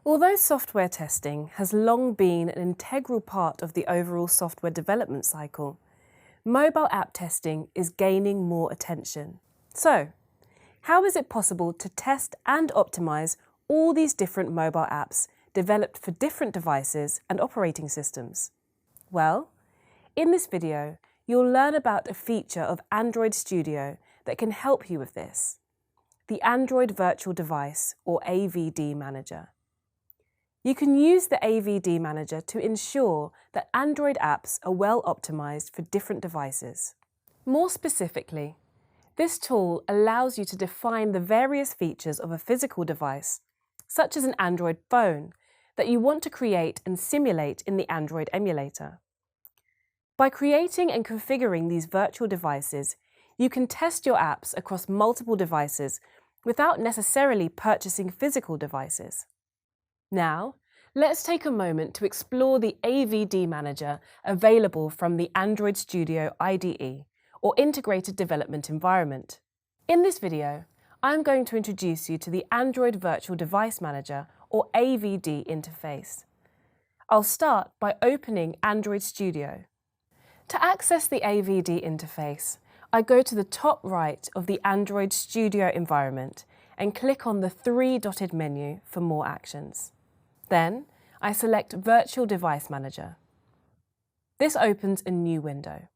Although software testing has long been an integral part of the overall software development cycle, mobile app testing is gaining more attention. So, how is it possible to test and optimize all these different mobile apps developed for different devices and operating systems? Well, in this video, you'll learn about a feature of Android Studio that can help you with this: the Android Virtual Device, or AVD Manager. You can use the AVD Manager to ensure that Android apps are well optimized for different devices. More specifically, this tool allows you to define the various features of a physical device, such as an Android phone, that you want to create and simulate in the Android emulator. By creating and configuring these virtual devices, you can test your apps across multiple devices without necessarily purchasing physical devices. Now, let's take a moment to explore the AVD Manager available from the Android Studio IDE, or Integrated Development Environment. In this video, I'm going to introduce you to the Android Virtual Device Manager, or AVD interface. I'll start by opening Android Studio. To access the AVD interface, I go to the top right of the Android Studio environment and click on the three-dotted menu for more actions. Then, I select Virtual Device Manager. This opens a new window.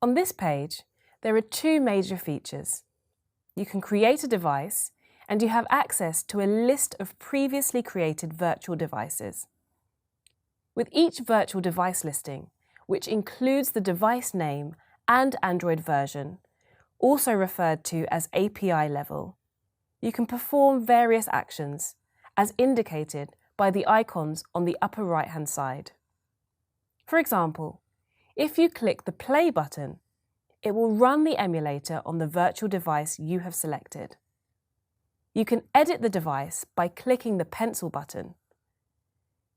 On this page, there are two major features. You can create a device, and you have access to a list of previously created virtual devices. With each virtual device listing, which includes the device name and Android version, also referred to as API level, you can perform various actions, as indicated by the icons on the upper right-hand side. For example, if you click the play button, it will run the emulator on the virtual device you have selected. You can edit the device by clicking the pencil button.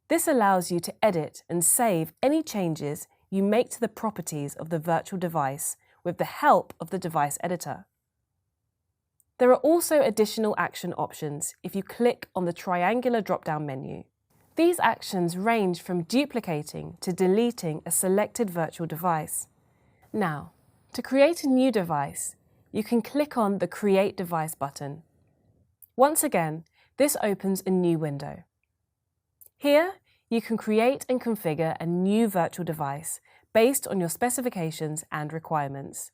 This allows you to edit and save any changes you make to the properties of the virtual device with the help of the device editor. There are also additional action options if you click on the triangular drop-down menu. These actions range from duplicating to deleting a selected virtual device. Now, to create a new device, you can click on the Create Device button. Once again, this opens a new window. Here, you can create and configure a new virtual device based on your specifications and requirements.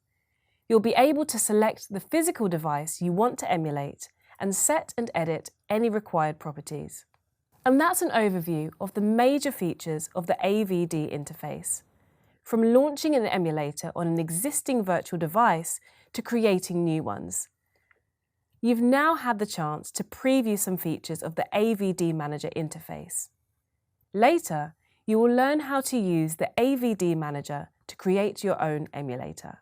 You'll be able to select the physical device you want to emulate and set and edit any required properties. And that's an overview of the major features of the AVD interface, from launching an emulator on an existing virtual device to creating new ones. You've now had the chance to preview some features of the AVD Manager interface. Later, you will learn how to use the AVD Manager to create your own emulator.